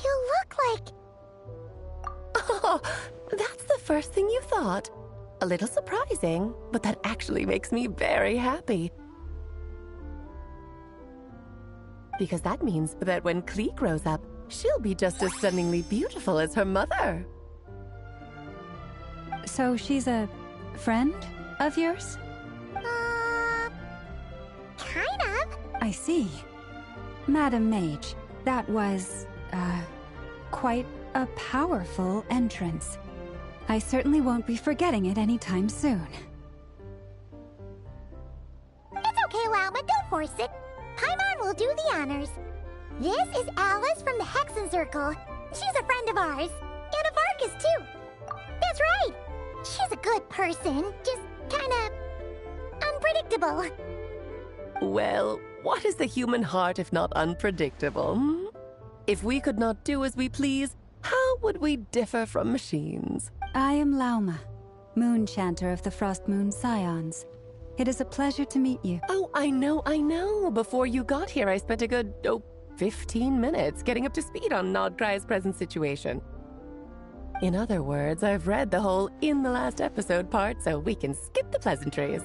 You look like... Oh, that's the first thing you thought. A little surprising, but that actually makes me very happy. Because that means that when Klee grows up, she'll be just as stunningly beautiful as her mother. So she's a friend of yours? Kind of. I see. Madam Mage, that was, quite a powerful entrance. I certainly won't be forgetting it anytime soon. It's okay, Llama, don't force it. Paimon will do the honors. This is Alice from the Hexen Circle. She's a friend of ours. And of Arcus, too. That's right. She's a good person, just kinda unpredictable. Well, what is the human heart if not unpredictable? Hmm? If we could not do as we please, how would we differ from machines? I am Lauma, Moon Chanter of the Frost Moon Scions. It is a pleasure to meet you. Oh, I know. Before you got here, I spent a good, 15 minutes getting up to speed on Nodcry's present situation. In other words, I've read the whole in the last episode part, so we can skip the pleasantries.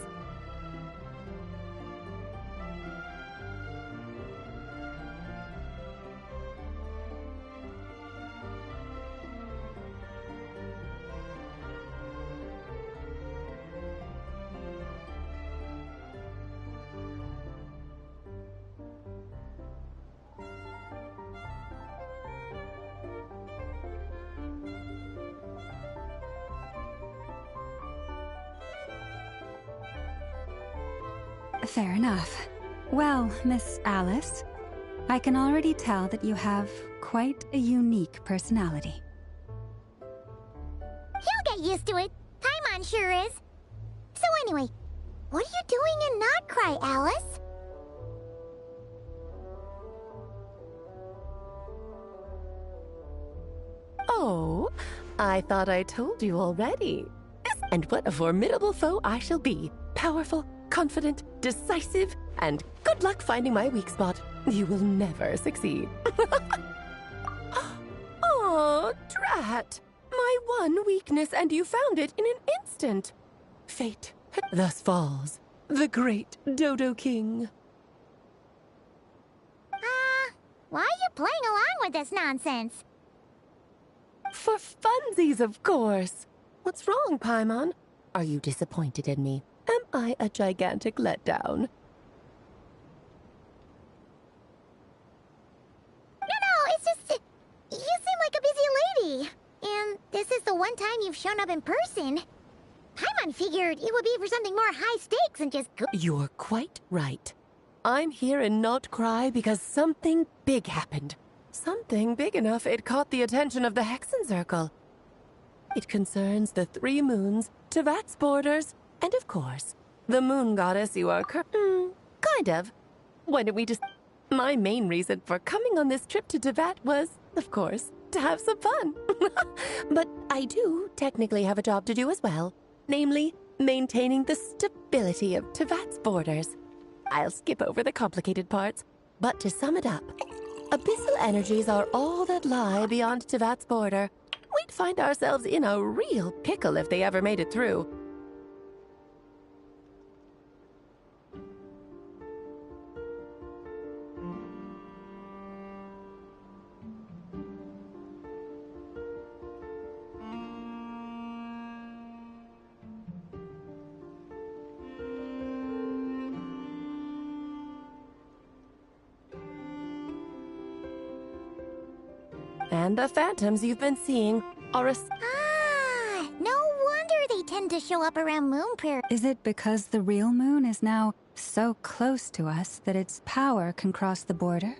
Fair enough. Well, Miss Alice, I can already tell that you have quite a unique personality. He'll get used to it. Paimon sure is. So anyway, what are you doing in Nodcry, Alice? Oh, I thought I told you already. And what a formidable foe I shall be. Powerful, confident, decisive, and good luck finding my weak spot. You will never succeed. Oh, drat. My one weakness, and you found it in an instant. Fate. Thus falls the great Dodo King. Why are you playing along with this nonsense? For funsies, of course. What's wrong, Paimon? Are you disappointed in me? Am I a gigantic letdown? No, it's just... You seem like a busy lady. And this is the one time you've shown up in person. Paimon figured it would be for something more high stakes than just... You're quite right. I'm here in Nodcry because something big happened. Something big enough it caught the attention of the Hexen Circle. It concerns the 3 moons, Tevat's borders, and of course, the moon goddess you are kind of. Why don't we just... My main reason for coming on this trip to Tevat was, of course, to have some fun. But I do technically have a job to do as well. Namely, maintaining the stability of Tevat's borders. I'll skip over the complicated parts, but to sum it up, abyssal energies are all that lie beyond Tevat's border. We'd find ourselves in a real pickle if they ever made it through. And the phantoms you've been seeing are no wonder they tend to show up around Moon Prairie. Is it because the real moon is now so close to us that its power can cross the border?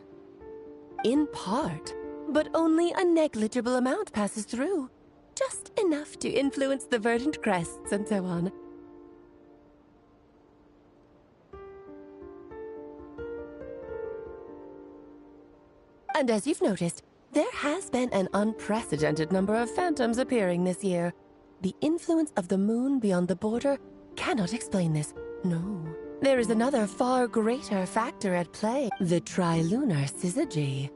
In part, but only a negligible amount passes through. Just enough to influence the verdant crests and so on. And as you've noticed, there has been an unprecedented number of phantoms appearing this year. The influence of the moon beyond the border cannot explain this. No. There is another far greater factor at play. The trilunar syzygy.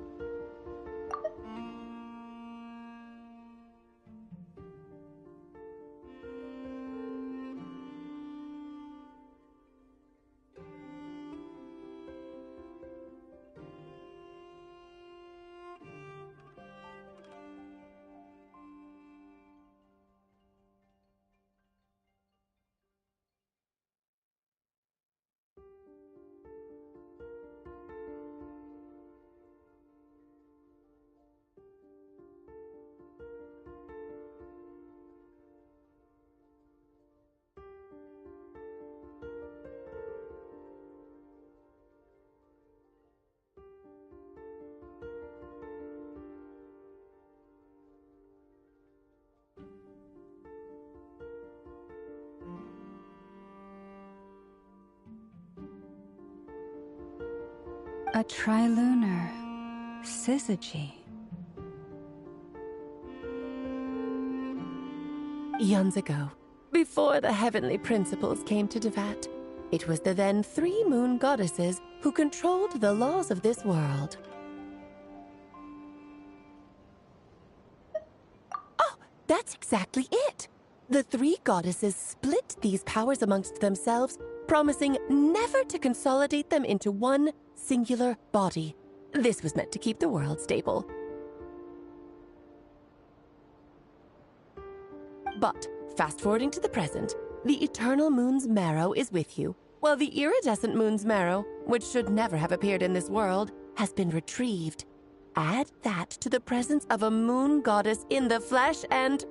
A trilunar syzygy. Eons ago, before the heavenly principles came to Devat, it was the then 3 moon goddesses who controlled the laws of this world. Oh, that's exactly it! The 3 goddesses split these powers amongst themselves, promising never to consolidate them into one singular body. This was meant to keep the world stable. But, fast-forwarding to the present, the eternal moon's marrow is with you, while the iridescent moon's marrow, which should never have appeared in this world, has been retrieved. Add that to the presence of a moon goddess in the flesh and...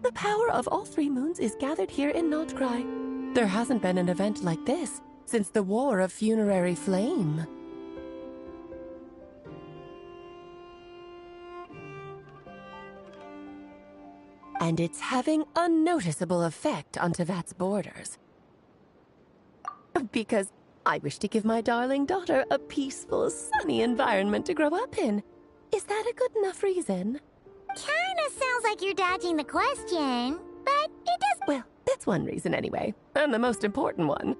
the power of all 3 moons is gathered here in Notcry. There hasn't been an event like this since the War of Funerary Flame. And it's having a noticeable effect on Tevat's borders. Because I wish to give my darling daughter a peaceful, sunny environment to grow up in. Is that a good enough reason? Kinda sounds like you're dodging the question, but it does. Well, that's one reason anyway, and the most important one.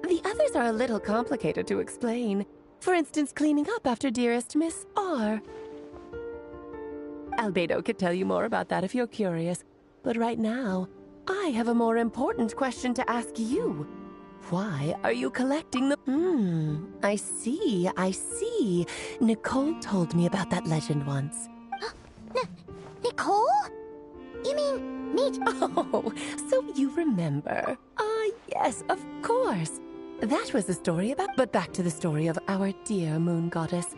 The others are a little complicated to explain. For instance, cleaning up after dearest Miss R. Albedo could tell you more about that if you're curious, but right now, I have a more important question to ask you. Why are you collecting the... I see. Nicole told me about that legend once. Nicole? You mean me? Oh, so you remember. Ah, yes, of course. That was the story about... But back to the story of our dear moon goddess.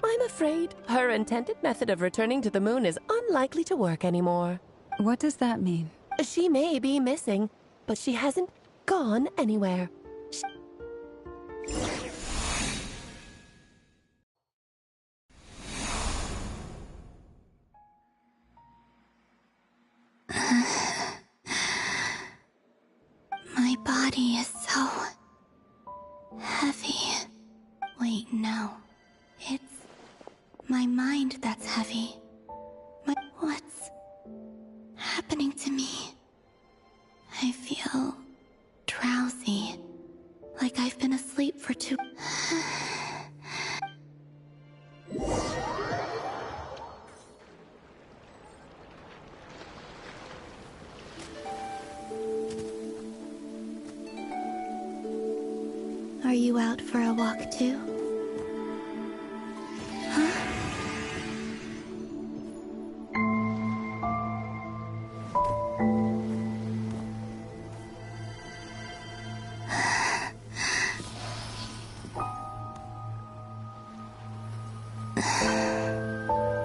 I'm afraid her intended method of returning to the moon is unlikely to work anymore. What does that mean? She may be missing, but she hasn't gone anywhere. My body is so heavy. Wait, no. It's my mind that's heavy. What's happening to me? I feel drowsy, like I've been asleep for too... Are you out for a walk too?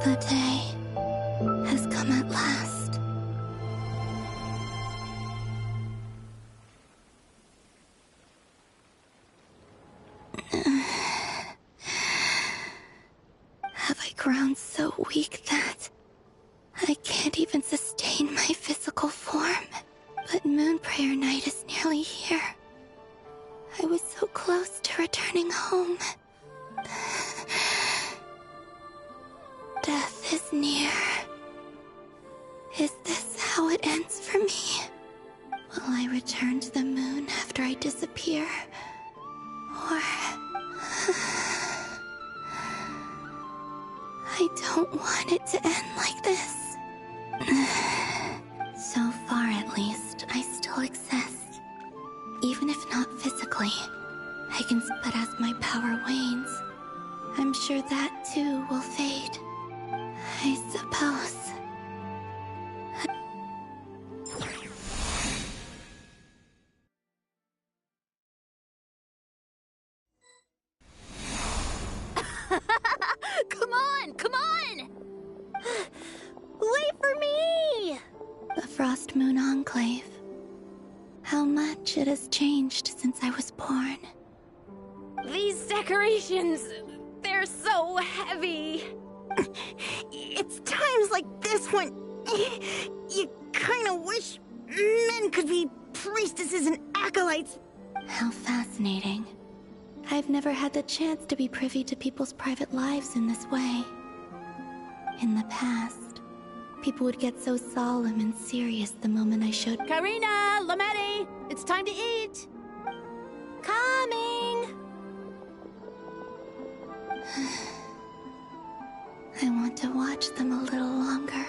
The day has come at last. Have I grown so weak that I can't even sustain my physical form? But Moon Prayer Night is nearly here. I was so close to returning home. Death is near. Is this how it ends for me? Will I return to the moon after I disappear? Or... I don't want it to end like this. So far, at least, I still exist. Even if not physically, I can... But as my power wanes, I'm sure that too will fade. I suppose. Come on! Wait for me! The Frost Moon Enclave. How much it has changed since I was born. These decorations, they're so heavy. It's times like this when you kinda wish men could be priestesses and acolytes. How fascinating. I've never had the chance to be privy to people's private lives in this way. In the past, people would get so solemn and serious the moment I showed— Karina! Lametti! It's time to eat! Coming! I want to watch them a little longer.